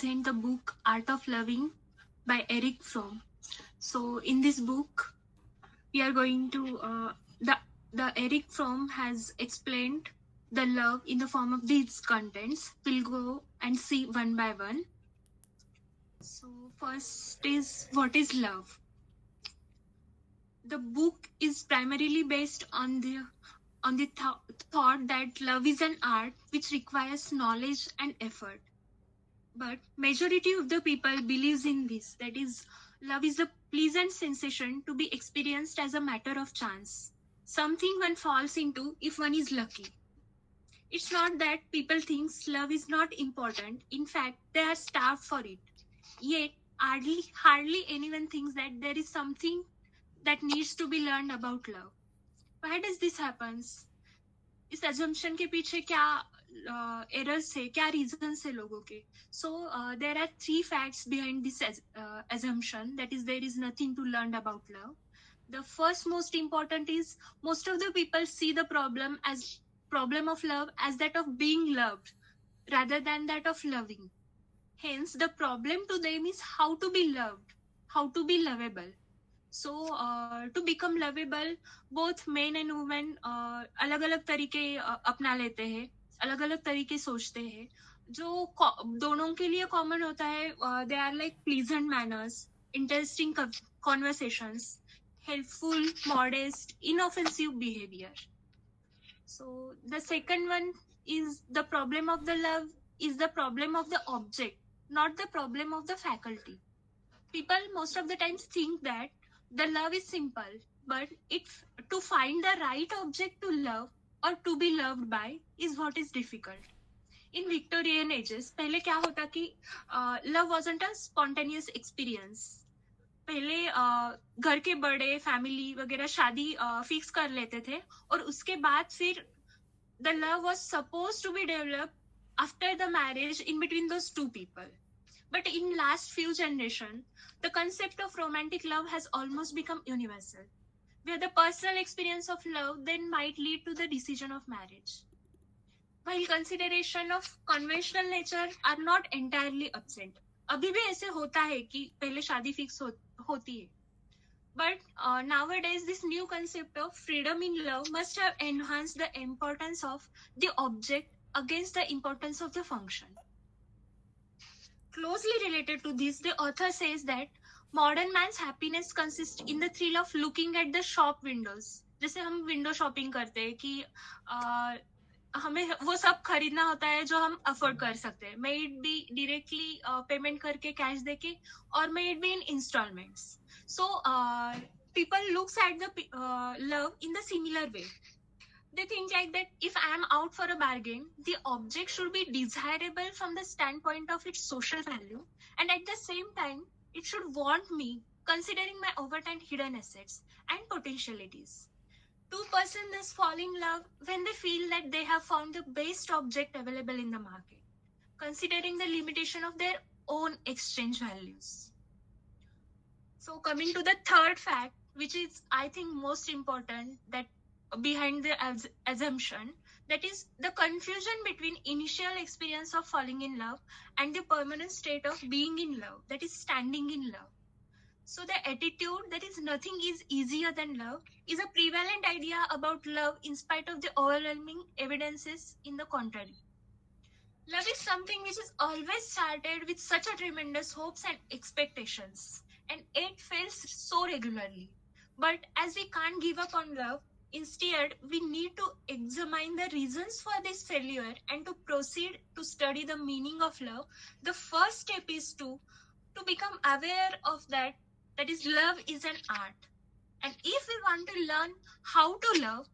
present the book Art of Loving by Eric Fromm. So in this book, we are going to the Eric Fromm has explained the love in the form of these contents. We'll go and see one by one. So first is, what is love? The book is primarily based on the thought that love is an art which requires knowledge and effort. But majority of the people believes in this, that is, love is a pleasant sensation to be experienced as a matter of chance, something one falls into if one is lucky. It's not that people think love is not important. In fact, they are starved for it. Yet hardly anyone thinks that there is something that needs to be learned about love. Why does this happen? इस assumption के पीछे क्या errors है, क्या reasons है लोगों के? So there are 3 facts behind this assumption, that is, there is nothing to learn about love. The first most important is, most of the people see the problem of love as that of being loved rather than that of loving. Hence, the problem to them is how to be loved, how to be lovable. So to become lovable, both men and women अलग अलग तरीके अपना लेते हैं, अलग अलग तरीके सोचते हैं. जो दोनों के लिए कॉमन होता है, they are like pleasant manners, interesting conversations, helpful, modest, inoffensive behavior. So the second one is, the problem of the love is the problem of the object, not the problem of the faculty. People most of the times think that the love is simple, but to find the right object to love or to be loved by is what is difficult. In Victorian ages, पहले क्या होता कि love wasn't a spontaneous experience. पहले घर के बड़े, family वगैरह शादी फिक्स कर लेते थे, और उसके बाद फिर the love was supposed to be developed after the marriage in between those two people. But in last few generations, the concept of romantic love has almost become universal, where the personal experience of love then might lead to the decision of marriage. While consideration of conventional nature are not entirely absent, अभी भी ऐसे होता है कि पहले शादी fix होती है. But nowadays, this new concept of freedom in love must have enhanced the importance of the object against the importance of the function. Closely related to this, the author says that modern man's happiness consists in the thrill of looking at the shop windows. जैसे हम window shopping करते हैं कि हमें वो सब खरीदना होता है जो हम अफोर्ड कर सकते हैं, may it be directly payment करके कैश देके, और may it be in instalments. So people looks at the love in the similar way. They think like that, if I am out for a bargain, the object should be desirable from the standpoint of its social value, and at the same time, it should want me, considering my overtime hidden assets and potentialities. Two persons thus fall in love when they feel that they have found the best object available in the market, considering the limitation of their own exchange values. So coming to the third fact, which is, I think, most important, that behind the assumption, that is the confusion between initial experience of falling in love and the permanent state of being in love, that is standing in love. So the attitude that is nothing is easier than love is a prevalent idea about love in spite of the overwhelming evidences in the contrary. Love is something which is always started with such a tremendous hopes and expectations, and it fails so regularly. But as we can't give up on love, instead we need to examine the reasons for this failure and to proceed to study the meaning of love. The first step is to become aware of that is, love is an art. And if we want to learn how to love,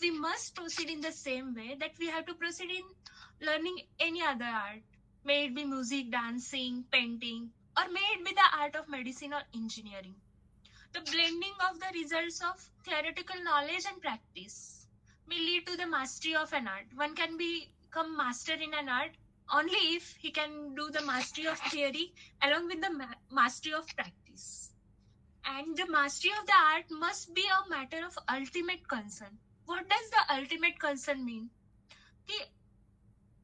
we must proceed in the same way that we have to proceed in learning any other art. May it be music, dancing, painting, or may it be the art of medicine or engineering. The blending of the results of theoretical knowledge and practice may lead to the mastery of an art. One can become master in an art only if he can do the mastery of theory along with the mastery of practice. And the mastery of the art must be a matter of ultimate concern. What does the ultimate concern mean?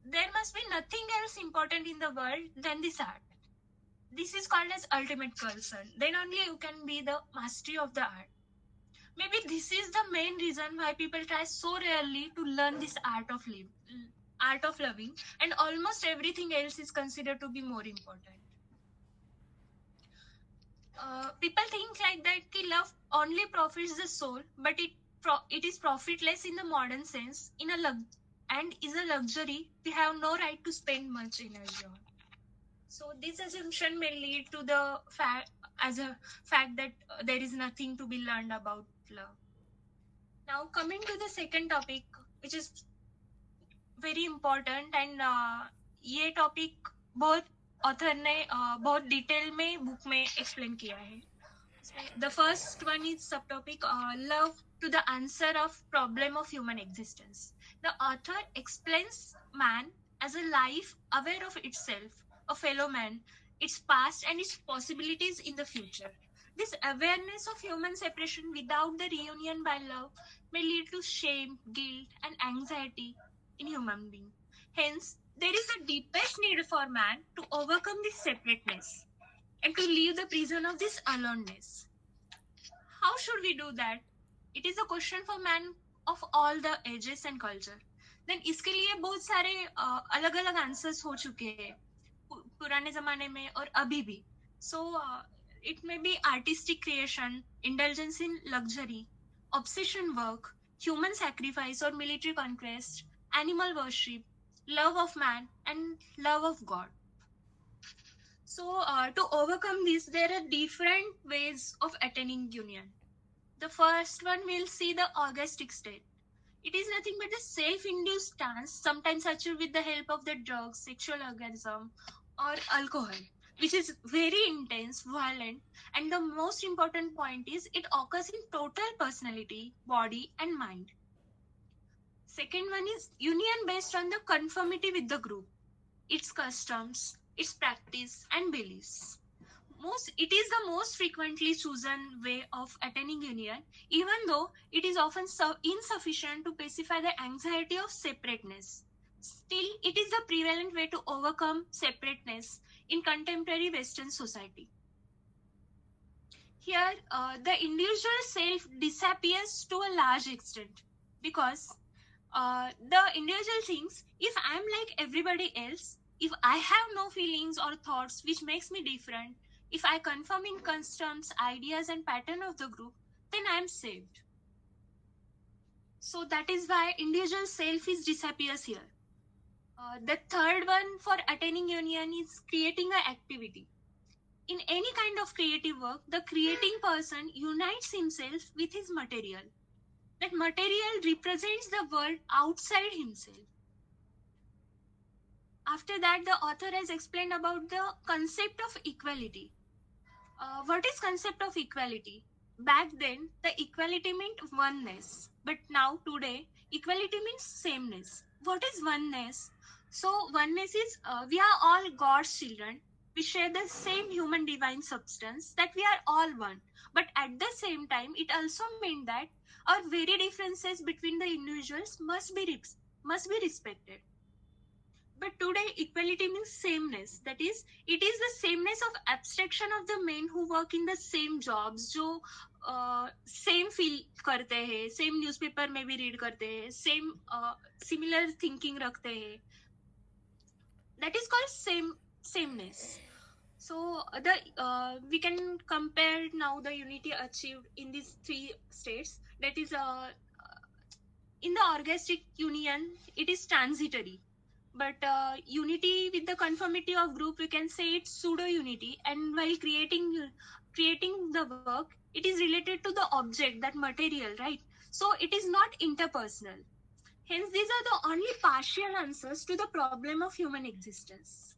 There must be nothing else important in the world than this art. This is called as ultimate concern. Then only you can be the mastery of the art. Maybe this is the main reason why people try so rarely to learn this art of loving, and almost everything else is considered to be more important. People think like that ki love only profits the soul, but it is profitless in the modern sense, and is a luxury we have no right to spend much energy on. So this assumption may lead to the fact that there is nothing to be learned about love. Now coming to the second topic, which is very important, and ये topic बहुत author ने बहुत detail में book में explain किया है. The first one is subtopic love to the answer of problem of human existence. The author explains man as a life aware of itself, a fellow man, its past and its possibilities in the future. This awareness of human separation without the reunion by love may lead to shame, guilt, and anxiety in human being. Hence, there is a deepest need for man to overcome this separateness and to leave the prison of this aloneness. How should we do that? It is a question for man of all the ages and culture. Then इसके लिए बहुत सारे अलग अलग answers हो चुके हैं पुराने जमाने में और अभी भी. So it may be artistic creation, indulgence in luxury, obsession work, human sacrifice or military conquest, animal worship, love of man and love of God. So to overcome this, there are different ways of attaining union. The first one will see the orgastic state. It is nothing but a self-induced stance, sometimes achieved with the help of the drugs, sexual orgasm, or alcohol, which is very intense, violent, and the most important point is it occurs in total personality, body, and mind. Second one is union based on the conformity with the group, its customs, its practice, and beliefs. It is the most frequently chosen way of attaining union, even though it is often insufficient to pacify the anxiety of separateness. Still, it is the prevalent way to overcome separateness in contemporary Western society. Here, the individual self disappears to a large extent because the individual thinks if I'm like everybody else, if I have no feelings or thoughts which makes me different, if I conform in customs, ideas and pattern of the group, then I'm saved. So that is why individual self is disappears here. The third one for attaining union is creating an activity. In any kind of creative work, the creating person unites himself with his material. That material represents the world outside himself. After that, the author has explained about the concept of equality. What is concept of equality? Back then, the equality meant oneness, but now today, equality means sameness. What is oneness? So oneness is we are all God's children. We share the same human divine substance, that we are all one. But at the same time, it also meant that our very differences between the individuals must be respected. But today, equality means sameness. That is, it is the sameness of abstraction of the men who work in the same jobs, जो same feel करते हैं, same newspaper में भी read करते हैं, same similar thinking रखते हैं. That is called sameness. So we can compare now the unity achieved in these three states. That is in the orgastic union, it is transitory. But unity with the conformity of group, we can say it's pseudo unity. And while creating the work, it is related to the object, that material, right? So it is not interpersonal. Hence, these are the only partial answers to the problem of human existence.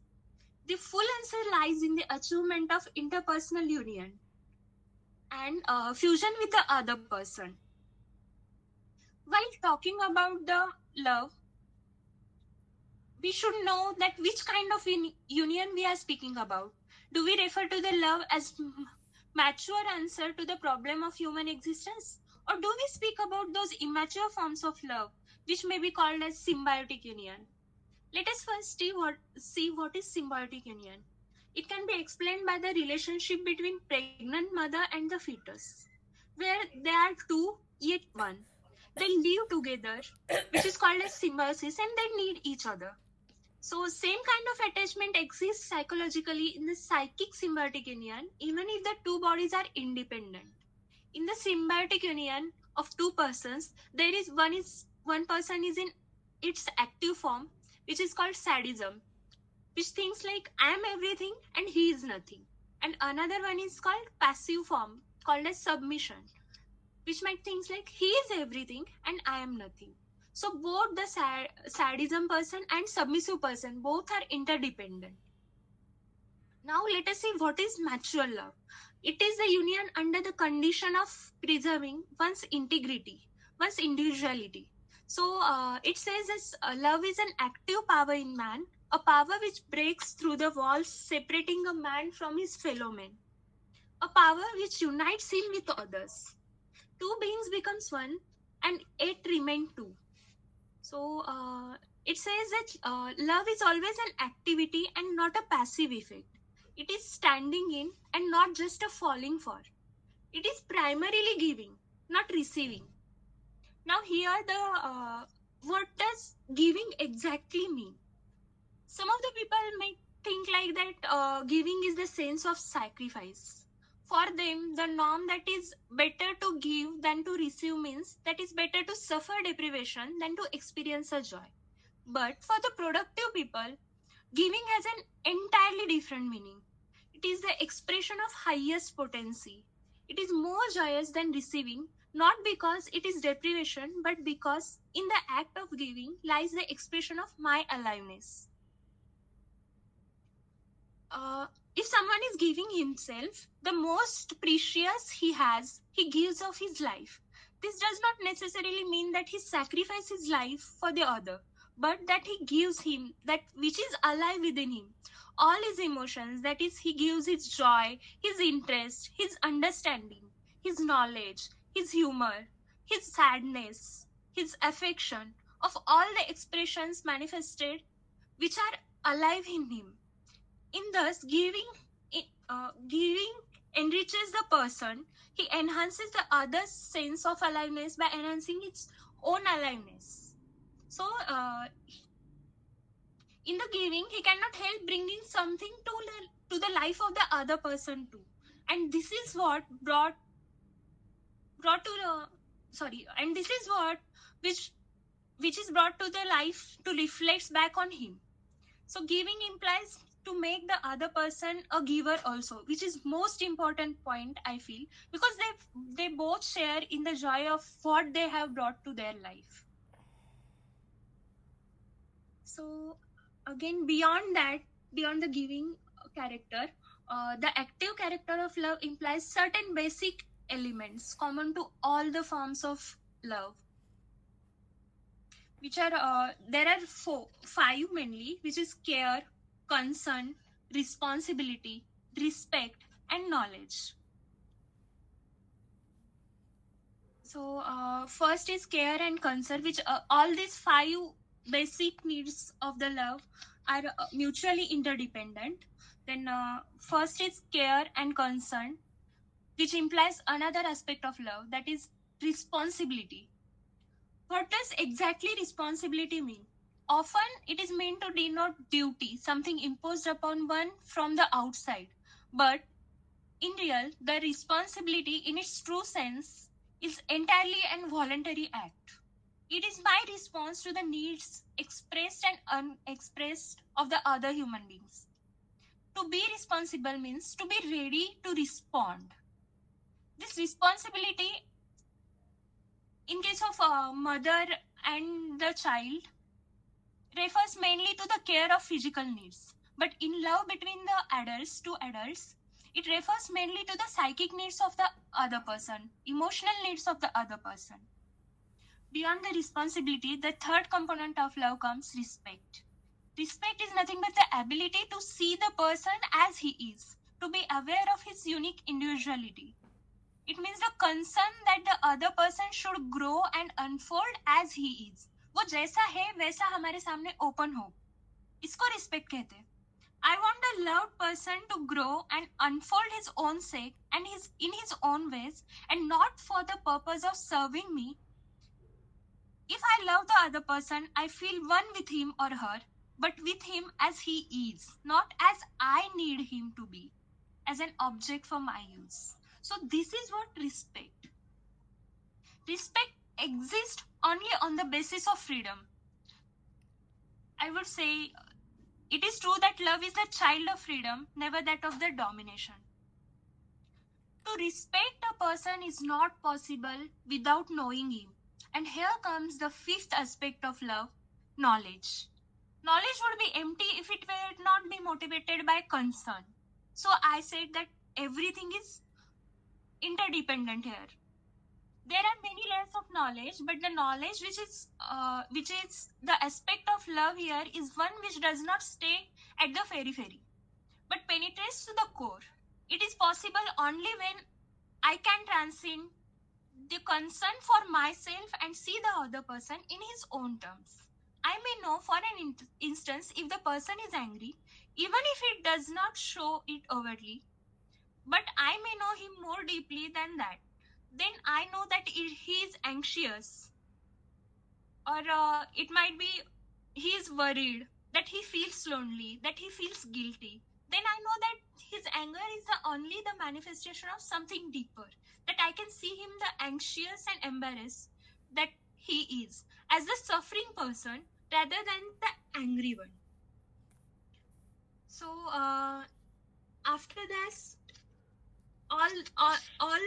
The full answer lies in the achievement of interpersonal union and fusion with the other person. While talking about the love, we should know that which kind of union we are speaking about. Do we refer to the love as mature answer to the problem of human existence? Or do we speak about those immature forms of love, which may be called as symbiotic union? Let us first see what is symbiotic union. It can be explained by the relationship between pregnant mother and the fetus, where they are two yet one. They live together, which is called as symbiosis, and they need each other. So same kind of attachment exists psychologically in the psychic symbiotic union, even if the two bodies are independent. In the symbiotic union of two persons, there is one person is in its active form, which is called sadism, which thinks like I am everything and he is nothing. And another one is called passive form, called as submission, which might think like he is everything and I am nothing. So both the sadism person and submissive person both are interdependent. Now let us see what is natural love. It is the union under the condition of preserving one's integrity, one's individuality. So it says that love is an active power in man, a power which breaks through the walls separating a man from his fellow men, a power which unites him with others. Two beings becomes one and yet remain two. So it says that love is always an activity and not a passive effect. It is standing in and not just a falling for. It is primarily giving, not receiving. Now here the what does giving exactly mean? Some of the people may think like that giving is the sense of sacrifice. For them, the norm that is better to give than to receive means that is better to suffer deprivation than to experience a joy. But for the productive people, giving has an entirely different meaning. It is the expression of highest potency. It is more joyous than receiving, not because it is deprivation, but because in the act of giving lies the expression of my aliveness. If someone is giving himself the most precious he has, he gives of his life. This does not necessarily mean that he sacrifices life for the other, but that he gives him that which is alive within him. All his emotions, that is, he gives his joy, his interest, his understanding, his knowledge, his humor, his sadness, his affection, of all the expressions manifested which are alive in him. In thus giving enriches the person. He enhances the other's sense of aliveness by enhancing its own aliveness. So in the giving, he cannot help bringing something to the life of the other person too. And this is what brought to the sorry and this is what which is brought to the life to reflect back on him. So giving implies to make the other person a giver also, which is most important point I feel, because they both share in the joy of what they have brought to their life. So again, beyond the giving character, the active character of love implies certain basic elements common to all the forms of love, which are there are five mainly, which is care, concern, responsibility, respect, and knowledge. So first is care and concern, which all these five basic needs of the love are mutually interdependent. Then first is care and concern, which implies another aspect of love, that is responsibility. What does exactly responsibility mean? Often it is meant to denote duty, something imposed upon one from the outside. But in real, the responsibility in its true sense is entirely an voluntary act. It is my response to the needs expressed and unexpressed of the other human beings. To be responsible means to be ready to respond. This responsibility, in case of a mother and the child, refers mainly to the care of physical needs. But in love between the two adults, it refers mainly to the psychic needs of the other person, emotional needs of the other person. Beyond the responsibility, the third component of love comes respect. Respect is nothing but the ability to see the person as he is, to be aware of his unique individuality. It means the concern that the other person should grow and unfold as he is. वो जैसा है वैसा हमारे सामने open हो, इसको respect कहते हैं. I want the loved person to grow and unfold his own sake and in his own ways, and not for the purpose of serving me. If I love the other person, I feel one with him or her, but with him as he is, not as I need him to be, as an object for my use. So this is what respect. Respect exists only on the basis of freedom. I would say it is true that love is the child of freedom, never that of the domination. To respect a person is not possible without knowing him. And here comes the fifth aspect of love, knowledge. Knowledge would be empty if it were not be motivated by concern. So I said that everything is interdependent here. There are many layers of knowledge, but the knowledge which is the aspect of love here is one which does not stay at the periphery, but penetrates to the core. It is possible only when I can transcend the concern for myself and see the other person in his own terms. I may know for an instance if the person is angry, even if it does not show it overtly, but I may know him more deeply than that. Then I know that he is anxious, or it might be he is worried, that he feels lonely, that he feels guilty. Then I know that his anger is only the manifestation of something deeper, that I can see him the anxious and embarrassed that he is, as the suffering person rather than the angry one. So after that, all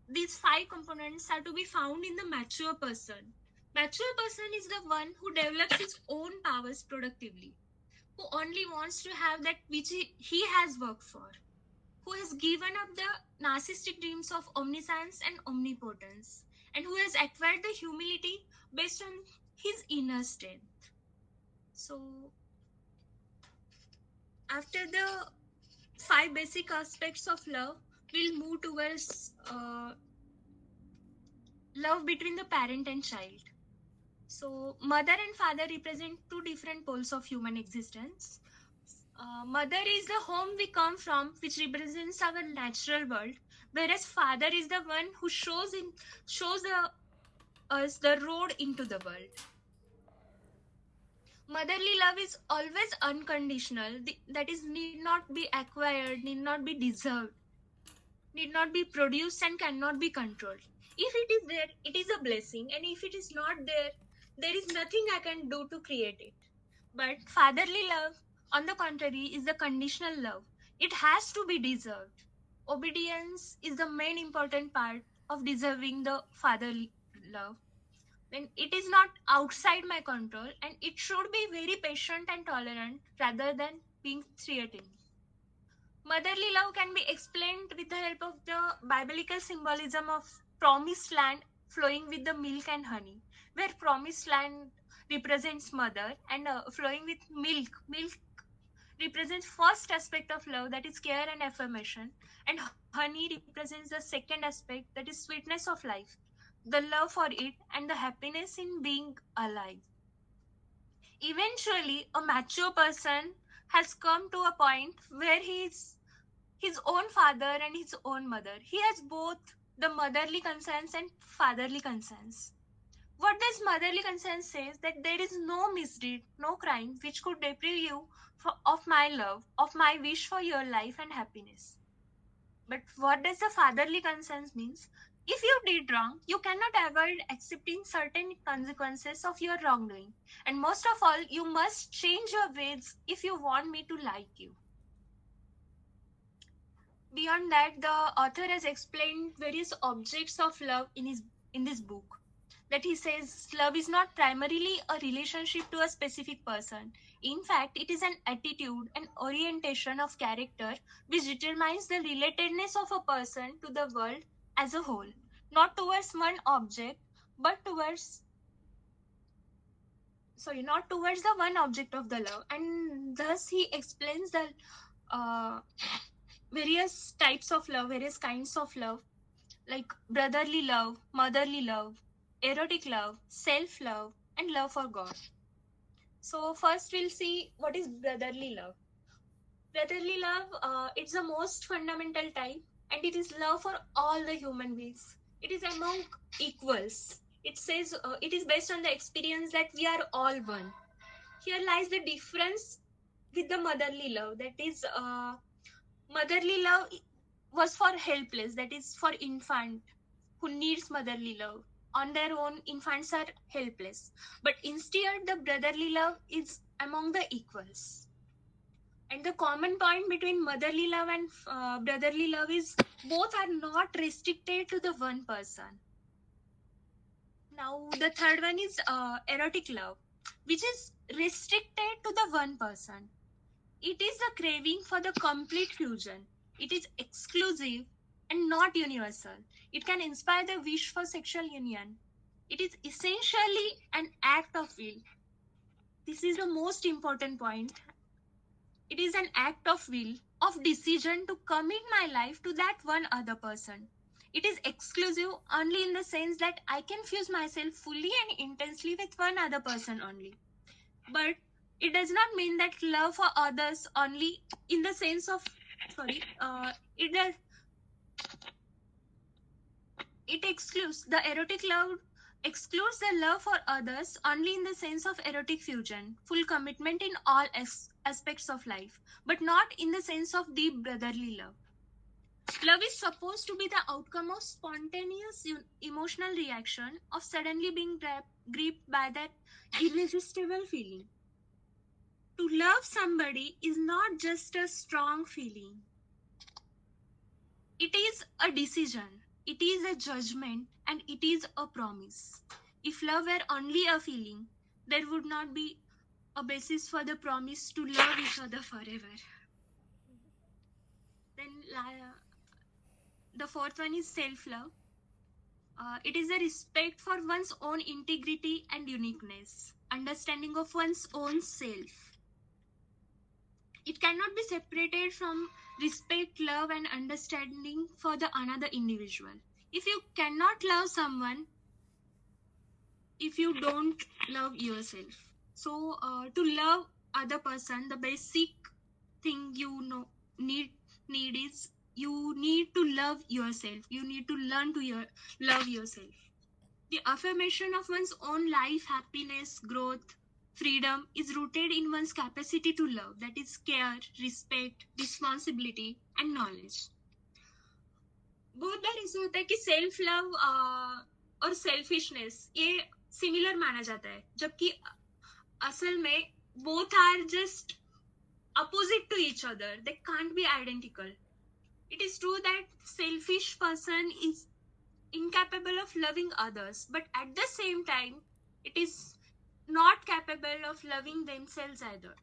these five components are to be found in the mature person. Mature person is the one who develops his own powers productively, who only wants to have that which he has worked for, who has given up the narcissistic dreams of omniscience and omnipotence, and who has acquired the humility based on his inner strength. So after the five basic aspects of love, we'll move towards love between the parent and child. So mother and father represent two different poles of human existence. Mother is the home we come from, which represents our natural world, whereas father is the one who us the road into the world. Motherly love is always unconditional. That is, need not be acquired, need not be deserved, need not be produced, and cannot be controlled. If it is there, it is a blessing, and if it is not there, there is nothing I can do to create it. But fatherly love, on the contrary, is the conditional love. It has to be deserved. Obedience is the main important part of deserving the fatherly love. When it is not outside my control, and it should be very patient and tolerant rather than being threatening. Motherly love can be explained with the help of the biblical symbolism of promised land flowing with the milk and honey, where promised land represents mother, and flowing with milk. Milk represents first aspect of love, that is care and affirmation, and honey represents the second aspect, that is sweetness of life, the love for it, and the happiness in being alive. Eventually, a mature person has come to a point where he is his own father and his own mother. He has both the motherly concerns and fatherly concerns. What this motherly concern says, that there is no misdeed, no crime which could deprive you of my love, of my wish for your life and happiness. But what does the fatherly concerns means? If you did wrong, you cannot avoid accepting certain consequences of your wrongdoing. And most of all, you must change your ways if you want me to like you. Beyond that, the author has explained various objects of love in this book. That he says love is not primarily a relationship to a specific person. In fact, it is an attitude and orientation of character which determines the relatedness of a person to the world as a whole, not towards one object, but not towards the one object of the love. And thus he explains the uh, various types of love, various kinds of love, like brotherly love, motherly love, erotic love, self love, and love for God. So, first we'll see what is brotherly love. Brotherly love, it's the most fundamental type, and it is love for all the human beings. It is among equals. It says it is based on the experience that we are all one. Here lies the difference with the motherly love. That is, motherly love was for helpless. That is for infant who needs motherly love. On their own, infants are helpless. But instead, the brotherly love is among the equals. And the common point between motherly love and brotherly love is both are not restricted to the one person. Now, the third one is erotic love, which is restricted to the one person. It is a craving for the complete fusion. It is exclusive and not universal. It can inspire the wish for sexual union. It is essentially an act of will. This is the most important point. It is an act of will, of decision to commit my life to that one other person. It is exclusive only in the sense that I can fuse myself fully and intensely with one other person only. But it does not mean that love for others only in the sense of, sorry, it does, it excludes the erotic love, excludes the love for others only in the sense of erotic fusion, full commitment in all aspects of life, but not in the sense of deep brotherly love. Love is supposed to be the outcome of spontaneous emotional reaction of suddenly being gripped by that irresistible feeling. To love somebody is not just a strong feeling. It is a decision, it is a judgment, and it is a promise. If love were only a feeling, there would not be a basis for the promise to love each other forever. Then the fourth one is self love. It is a respect for one's own integrity and uniqueness, understanding of one's own self. It cannot be separated from respect, love, and understanding for the another individual. If you cannot love someone, if you don't love yourself, so to love other person, the basic thing you know need is you need to love yourself. You need to learn to love yourself. The affirmation of one's own life, happiness, growth, freedom is rooted in one's capacity to love, that is care, respect, responsibility and knowledge. बहुत बार ऐसा होता है कि self love और selfishness ये similar माना जाता है, जबकि असल में both are just opposite to each other. They can't be identical. It is true that selfish person is incapable of loving others, but at the same time, it is not capable of loving themselves either.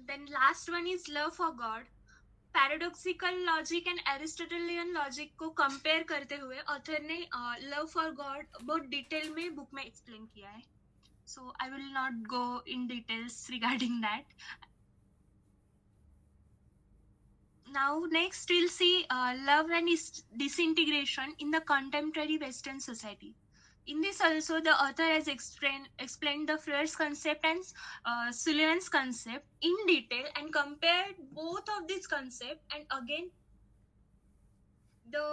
Then last one is love for God. Paradoxical logic and Aristotelian logic को compare करते हुए author ने love for God बहुत detail में book में explain किया है. So I will not go in details regarding that. Now next we'll see love and disintegration in the contemporary Western society. In this also the author has explained the Freud's concept and Sullivan's concept in detail and compared both of these concepts and again the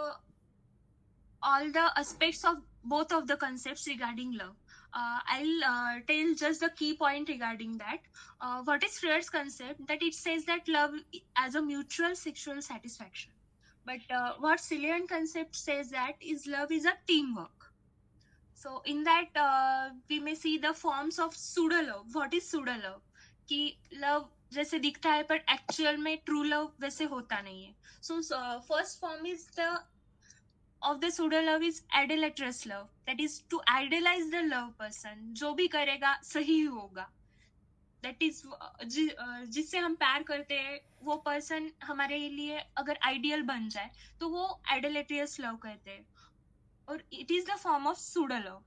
all the aspects of both of the concepts regarding love. I'll tell just the key point regarding that. What is Freud's concept? That it says that love as a mutual sexual satisfaction. But what Cillian concept says that is love is a teamwork. So in that we may see the forms of pseudo love. What is pseudo love? कि love जैसे दिखता है पर actual में true love वैसे होता नहीं है. So first form is the of the pseudo love is idolatrous love, that is to idolize the love person. जो भी करेगा सही होगा. That is जिससे हम प्यार करते हैं वो पर्सन हमारे लिए अगर आइडियल बन जाए तो वो idolatrous love कहते हैं. और it is the form of pseudo love.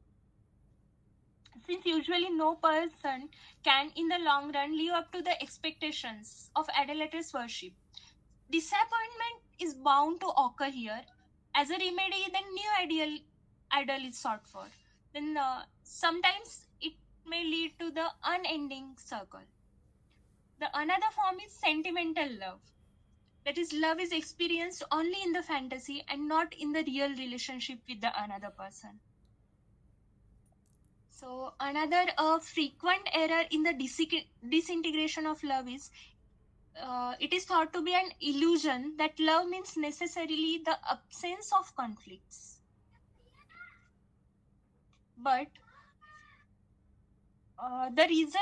Since usually no person can in the long run live up to the expectations of idolatrous worship, disappointment is bound to occur here. As a remedy, then new idol is sought for. Then sometimes it may lead to the unending circle. The another form is sentimental love. That is, love is experienced only in the fantasy and not in the real relationship with the another person. So another frequent error in the disintegration of love is it is thought to be an illusion that love means necessarily the absence of conflicts. But the reason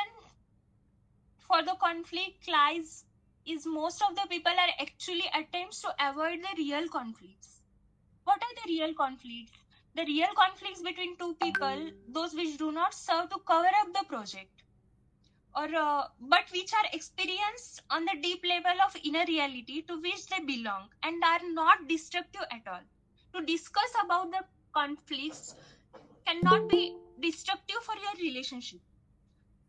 for the conflict lies is most of the people are actually attempts to avoid the real conflicts. What are the real conflicts? The real conflicts between two people, those which do not serve to cover up the project, or but which are experienced on the deep level of inner reality to which they belong and are not destructive at all. To discuss about the conflicts cannot be destructive for your relationship.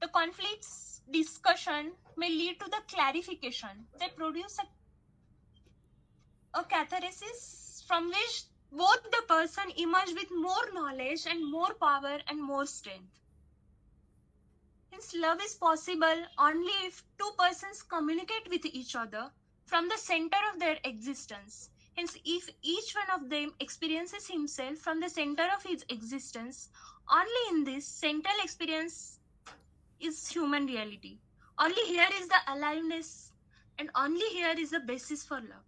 The conflicts discussion may lead to the clarification. They produce a catharsis from which both the person emerge with more knowledge and more power and more strength. Hence, love is possible only if two persons communicate with each other from the center of their existence. Hence, if each one of them experiences himself from the center of his existence, only in this central experience is human reality. Only here is the aliveness, and only here is the basis for love.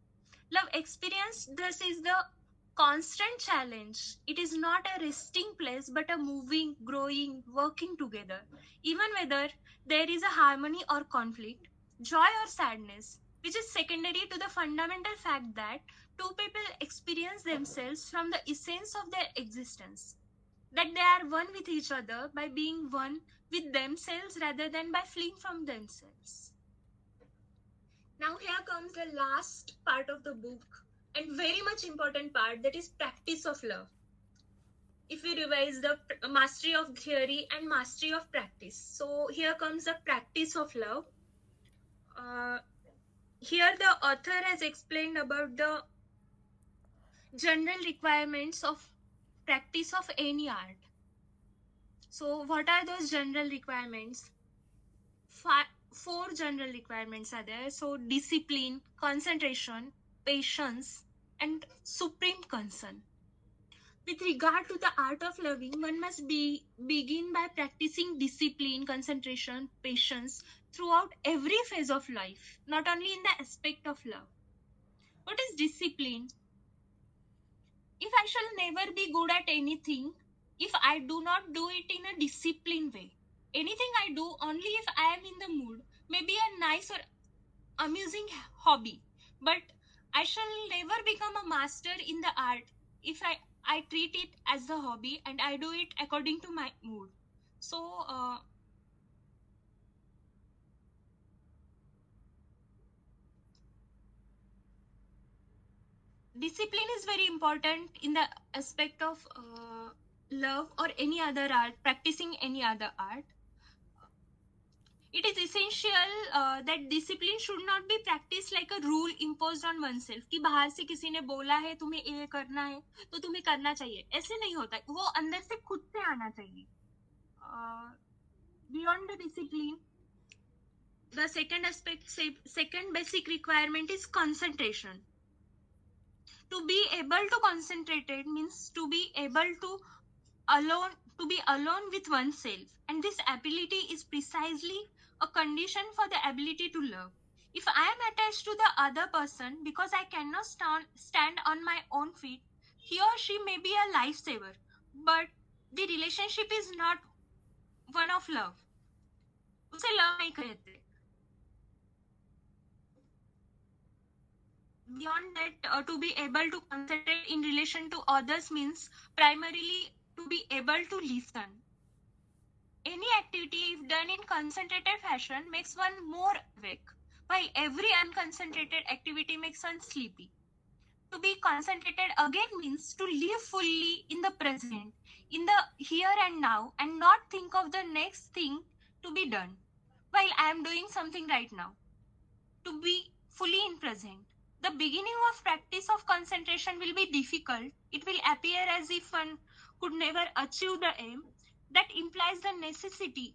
Love experience thus is the constant challenge. It is not a resting place but a moving, growing, working together. Even whether there is a harmony or conflict, joy or sadness, which is secondary to the fundamental fact that two people experience themselves from the essence of their existence. That they are one with each other by being one with themselves rather than by fleeing from themselves. Now here comes the last part of the book and very much important part, that is practice of love. If we revise the mastery of theory and mastery of practice. So here comes the practice of love. Here the author has explained about the general requirements of practice of any art. So what are those general requirements? Four general requirements are there. So discipline, concentration, patience, and supreme concern. With regard to the art of loving, one must begin by practicing discipline, concentration, patience throughout every phase of life, not only in the aspect of love. What is discipline? If I shall never be good at anything, if I do not do it in a disciplined way, anything I do only if I am in the mood, maybe a nice or amusing hobby, but I shall never become a master in the art if I treat it as a hobby and I do it according to my mood. So discipline is very important in the aspect of love or any other art, practicing any other art. It is essential that discipline should not be practiced like a rule imposed on oneself कि बाहर से किसी ने बोला है तुम्हें ये करना है तो तुम्हें करना चाहिए, ऐसे नहीं होता, वो अंदर से खुद से आना चाहिए. Beyond the discipline, the second basic requirement is concentration. To be able to concentrate it means to be able to be alone with oneself, and this ability is precisely a condition for the ability to love. If I am attached to the other person because I cannot stand on my own feet, he or she may be a lifesaver, but the relationship is not one of love. उसे love नहीं कहते. Beyond that, to be able to concentrate in relation to others means primarily to be able to listen. Any activity, if done in concentrated fashion, makes one more awake, while every unconcentrated activity makes one sleepy. To be concentrated again means to live fully in the present, in the here and now, and not think of the next thing to be done while I am doing something right now. To be fully in present. The beginning of practice of concentration will be difficult. It will appear as if one could never achieve the aim. That implies the necessity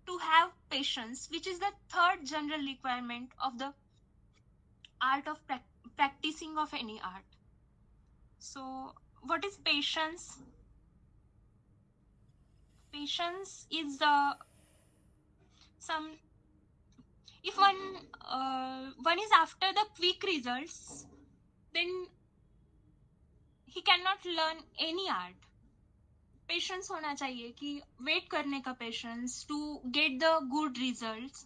to have patience, which is the third general requirement of the art of practicing of any art. So what is patience? Patience is some if one is after the quick results, then he cannot learn any art. Patience होना चाहिए कि wait करने का patience to get the good results.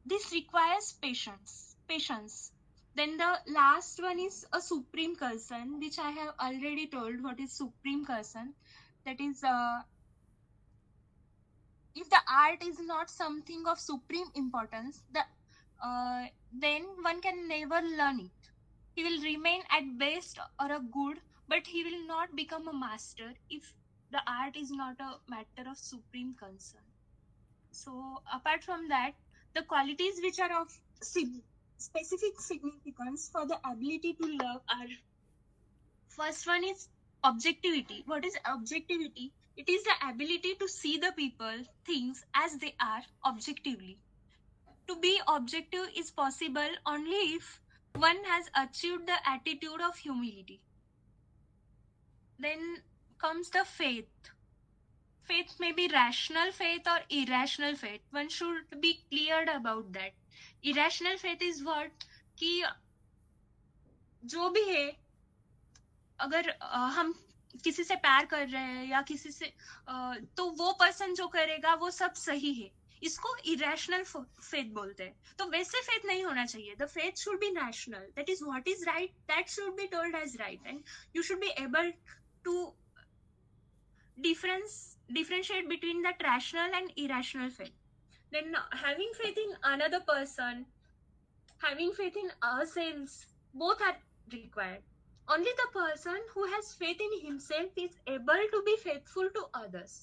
This requires patience. Then the last one is a supreme concern, which I have already told what is supreme concern. That is, if the art is not something of supreme importance, then one can never learn it. He will remain at best or a good, but he will not become a master if the art is not a matter of supreme concern. So apart from that, the qualities which are of specific significance for the ability to love are, first one is objectivity. What is objectivity? It is the ability to see the people, things as they are objectively. To be objective is possible only if one has achieved the attitude of humility. Then comes the faith. Faith may be rational faith or irrational faith. One should be cleared about that. Irrational faith is what? कि जो भी है, अगर हम किसी से प्यार कर रहे हैं या किसी से तो वो पर्सन जो करेगा वो सब सही है, इसको इरेशनल फेथ बोलते हैं. तो वैसे फेथ नहीं होना चाहिए. The faith should be rational. That is what is right, that should be told as right, and you should be able to differentiate between that rational and irrational faith. Then having faith in another person, having faith in ourselves, both are required. Only the person who has faith in himself is able to be faithful to others.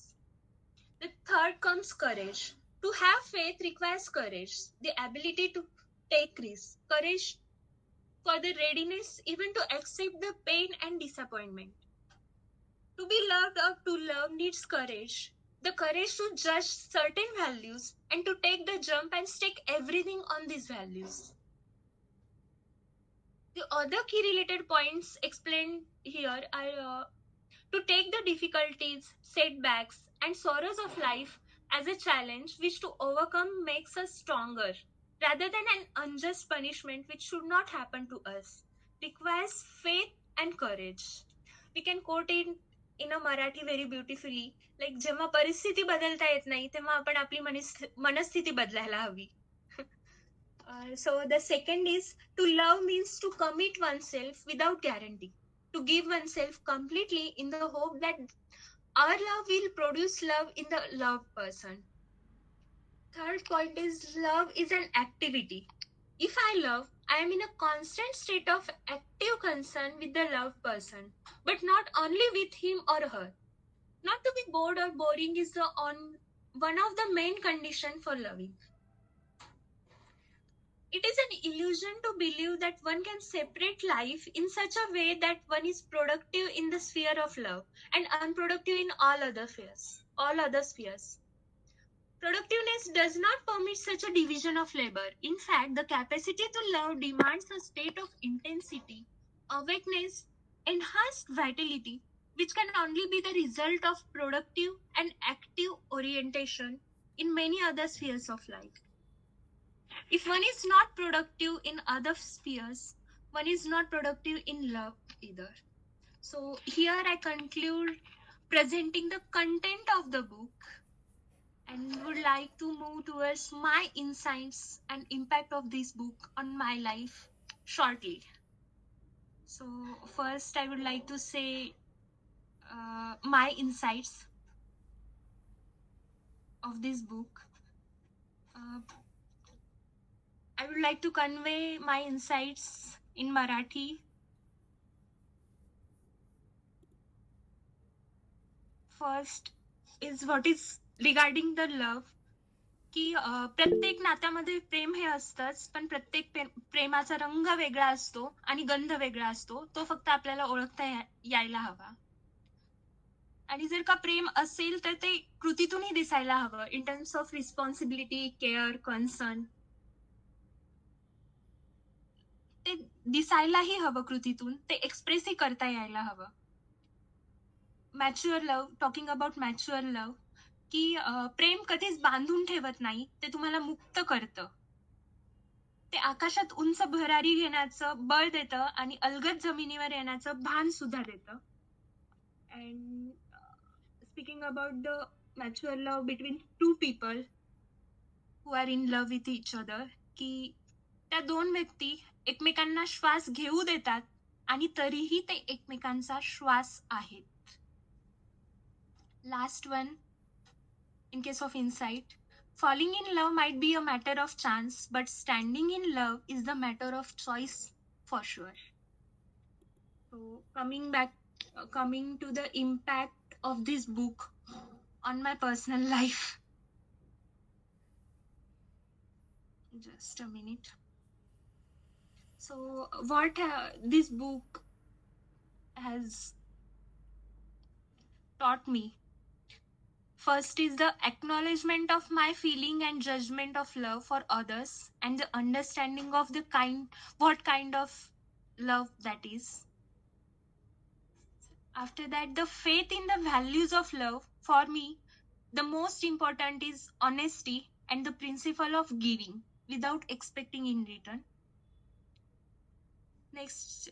The third comes courage. To have faith requires courage, the ability to take risks, courage for the readiness even to accept the pain and disappointment. To be loved or to love needs courage. The courage to judge certain values and to take the jump and stake everything on these values. The other key related points explained here are to take the difficulties, setbacks, and sorrows of life as a challenge which to overcome makes us stronger, rather than an unjust punishment which should not happen to us. Requires faith and courage. We can quote it in a Marathi very beautifully, like जेव्हा परिस्थिती बदलता येत नाही तेव्हा आपण आपली मनस्थिती बदलायला हवी. So the second is, to love means to commit oneself without guarantee, to give oneself completely in the hope that our love will produce love in the loved person. Third point is, love is an activity. If I love, I am in a constant state of active concern with the loved person, but not only with him or her. Not to be bored or boring is one of the main conditions for loving. It is an illusion to believe that one can separate life in such a way that one is productive in the sphere of love and unproductive in all other spheres. Productiveness does not permit such a division of labor. In fact, the capacity to love demands a state of intensity, awakeness, enhanced vitality, which can only be the result of productive and active orientation in many other spheres of life. If one is not productive in other spheres, one is not productive in love either. So here I conclude presenting the content of the book and would like to move towards my insights and impact of this book on my life shortly. So first I would like to say my insights of this book. I would like to convey my insights in Marathi. First is what is regarding the love. की प्रत्येक नात्यामध्ये प्रेम हे असतंच, पण प्रत्येक प्रेमाचा रंग वेगळा असतो आणि गंध वेगळा असतो. तो फक्त आपल्याला ओळखता यायला हवा. आणि जर का प्रेम असेल तर ते कृतीतूनही दिसायला हवं, in terms of responsibility, care, concern. ते दिसायलाही हवं कृतीतून, ते एक्सप्रेसही करता यायला हवं. Mature love, talking about mature love, की प्रेम कधीच बांधून ठेवत नाही, ते तुम्हाला मुक्त करतं. ते आकाशात उंच भरारी घेण्याचं बळ देतं आणि अलगद जमिनीवर येण्याचं भान सुद्धा देतं. And speaking about the mature love between two people who are in love with each other, की त्या दोन व्यक्ती एकमेकांना श्वास घेऊ देतात आणि तरीही ते एकमेकांचा श्वास आहेत. Last one, in case of insight, falling in love might be a matter of chance, but standing in love is the matter of choice for sure. So coming to the impact of this book on my personal life. Just a minute. So what this book has taught me, first is the acknowledgement of my feeling and judgment of love for others, and the understanding of the what kind of love that is. After that, the faith in the values of love. For me, the most important is honesty and the principle of giving without expecting in return. Next,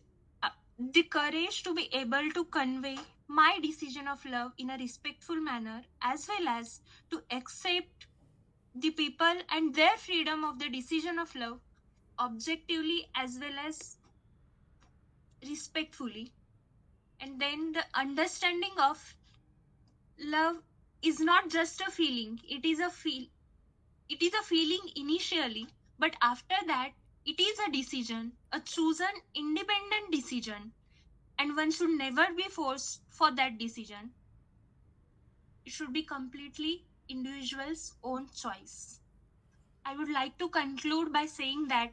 the courage to be able to convey my decision of love in a respectful manner, as well as to accept the people and their freedom of the decision of love objectively as well as respectfully. And then the understanding of love is not just a feeling, it is a feeling initially, but after that it is a decision, a chosen independent decision, and one should never be forced for that decision. It should be completely individual's own choice. I would like to conclude by saying that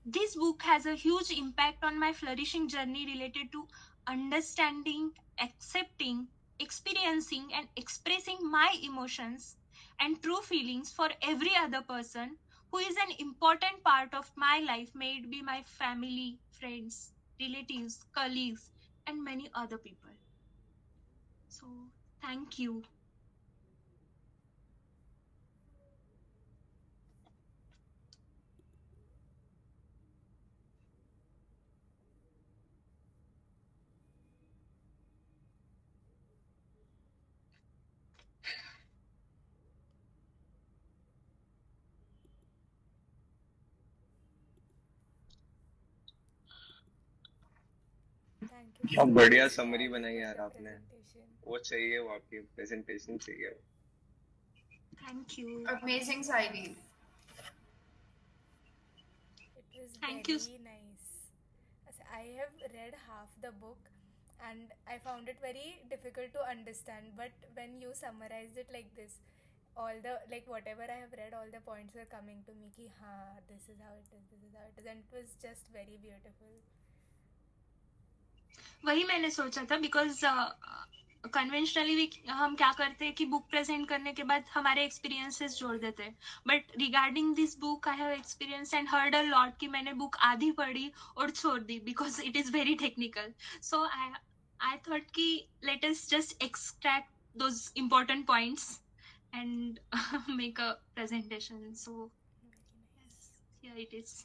this book has a huge impact on my flourishing journey related to understanding, accepting, experiencing, and expressing my emotions and true feelings for every other person who is an important part of my life, may it be my family, friends, relatives, colleagues, and many other people. So, thank you. Thank you क्या so बढ़िया much, summary Sayali, बनाई for यार the आपने। presentation. वो चाहिए, वो आपकी presentation चाहिए। Thank you. Amazing, Saili. It was Thank you. very nice. I have read half the book and I found it very difficult to understand. But when you summarized it like this, all the like whatever I have read, all the points were coming to me. Ki, हाँ, this is how it is. This is how it is, and it was just very beautiful. वही मैंने सोचा था, because conventionally हम क्या करते हैं कि बुक प्रेजेंट करने के बाद हमारे एक्सपीरियंसेस जोड़ देते हैं, but regarding this book I have experience and heard a lot कि मैंने बुक आधी पढ़ी और छोड़ दी because it is very technical. So I thought कि let us just extract those important points and make a presentation. So Very nice. Here it is.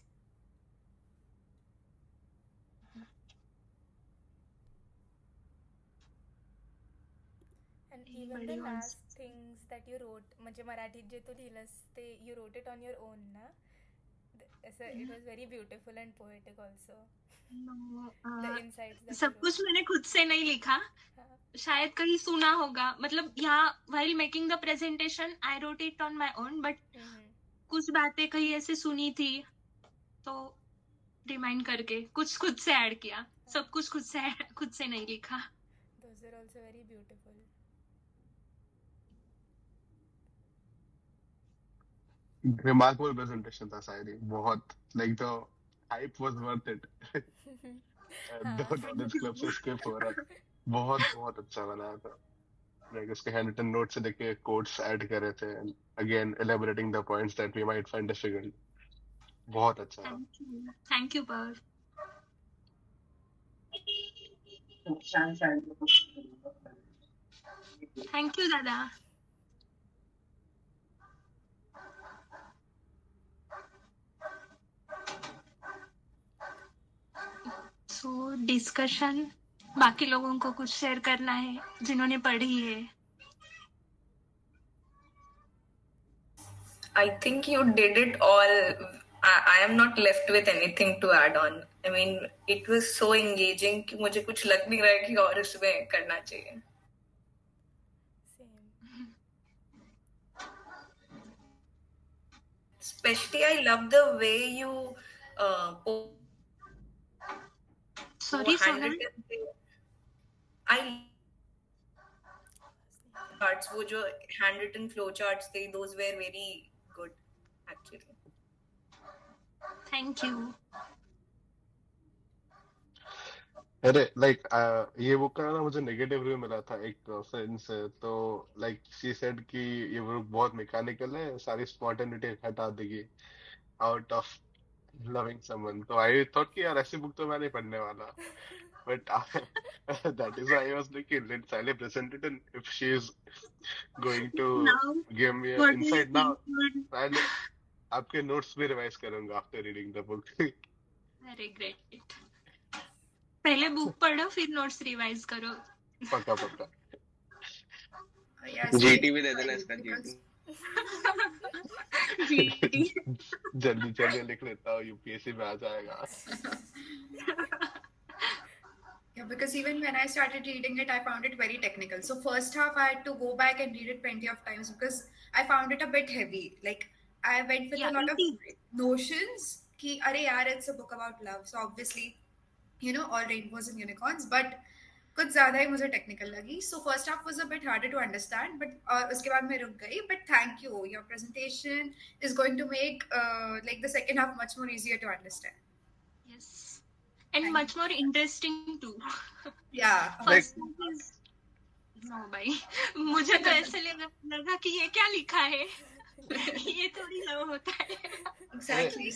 And even the last things that you wrote, म्हणजे मराठीत जे तू लिहिलंस ते you wrote it on your own ना? It was very beautiful and poetic also. The insights that सब you कुछ wrote. मैंने खुद से नहीं लिखा, शायद कहीं सुना होगा, मतलब यहाँ while making the presentation I wrote it on my own, but कुछ बातें कहीं ऐसे सुनी थी तो रिमाइंड करके कुछ खुद से ऐड किया. सब कुछ खुद से नहीं लिखा. Those are also very beautiful. Remarkable presentation था शायरी, बहुत like the hype was worth it. हाँ. दो नॉलेज क्लब से स्किप हो रहा था, बहुत बहुत अच्छा बनाया था. like उसके handwritten notes से देखे quotes add करे थे and again elaborating the points that we might find difficult. बहुत अच्छा. थैंक यू पर थैंक यू दादा. सो डिस्कशन, बाकी लोगों को कुछ शेयर करना है जिन्होंने पढ़ी है. I think you did it all. I am not left with anything to add on. I mean, it was so engaging कि मुझे कुछ लग नहीं रहा है कि और इसमें करना चाहिए. Same. Especially, I love the way you sorry Sonal. handwritten. I charts, वो जो handwritten flow charts थे, those were very good, actually. Thank you. अरे like ये बुक का ना मुझे नेगेटिव रिव्यू मिला था एक फ्रेंड से, तो like she said कि ये बुक बहुत मैकेनिकल है, सारी स्पॉन्टेनिटी हटा देगी out of loving someone. तो I thought कि यार ऐसी बुक तो मैं नहीं पढ़ने वाला, but that is why I was like let's Sally present it and if she is going to Now, give me an what do you insight now, think? I'll आपके notes भी रिवाइज करूंगा after reading the book. अरे great. पहले book पढ़ो फिर notes revise करो. पक्का पक्का. जीटी भी दे देना इसका जीटी. जीटी. जल्दी जल्दी लिख लेता हूँ, यूपीएससी में आ जाएगा. Yeah, because even when I started reading it, I found it very technical. So first half, I had to go back and read it plenty of times because I found it a bit heavy. Like I went with Yeah, a lot of it is. notions. Ki, "Arey yaar, it's a book about love." So obviously, all rainbows and unicorns. But कुछ ज़्यादा ही मुझे technical लगी. So first half was a bit harder to understand, but उसके बाद मैं रुक गई. But thank you. Your presentation is going to make like the second half much more easier to understand. Yes. And Thank much more interesting too. Yeah. First one is no भाई, मुझे तो ऐसे लगा कि ये क्या लिखा है. ये थोड़ी लव होता है. Exactly.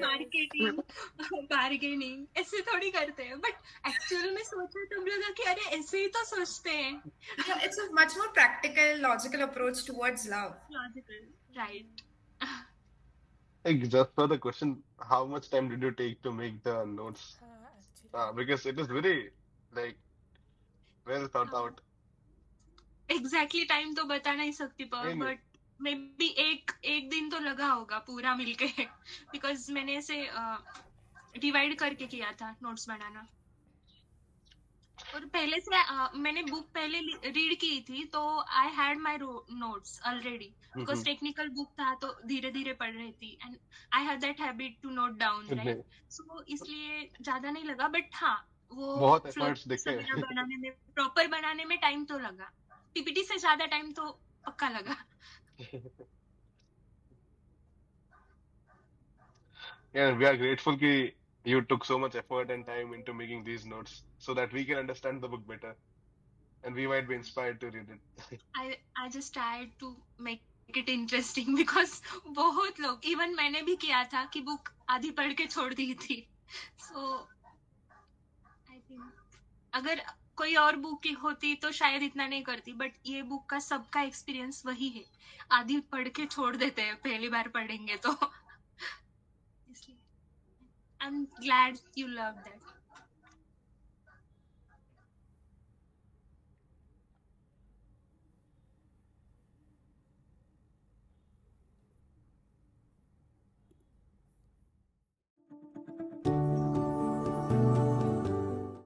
मार्केटिंग, बार्गेनिंग ऐसे थोड़ी करते हैं, बट एक्चुअल में सोचा तब लगा कि अरे ऐसे ही तो सोचते हैं. Yeah, it's a much more practical, logical approach towards love. Logical, right? Like just for the question, how much time did you take to make the notes? Actually. Because it is very like well thought out. Exactly time तो बता नहीं सकती पर नहीं, नहीं. But may be एक दिन तो लगा होगा पूरा मिलके. बिकॉज मैंने ऐसे डिवाइड करके किया था नोट्स बनाना. और पहले से मैंने बुक पहले रीड की थी, तो I had my notes already because technical book था तो धीरे धीरे पढ़ रही थी and I have that habit to note down, right. So इसलिए ज्यादा नहीं लगा, बट हाँ वो बहुत फ्लो एफर्ट्स दिखे. बनाने में, प्रॉपर बनाने में टाइम तो लगा. पीपीटी से ज्यादा टाइम तो पक्का लगा. Yeah, we are grateful that you took so much effort and time into making these notes so that we can understand the book better and we might be inspired to read it. I just tried to make it interesting because बहुत लोग, even मैंने भी किया था कि book आधी पढ़ के छोड़ दी थी. So I think अगर कोई और बुक होती तो शायद इतना नहीं करती, बट ये बुक का सबका एक्सपीरियंस वही है, आधी पढ़ के छोड़ देते हैं पहली बार पढ़ेंगे तो. इसलिए I am glad you love that.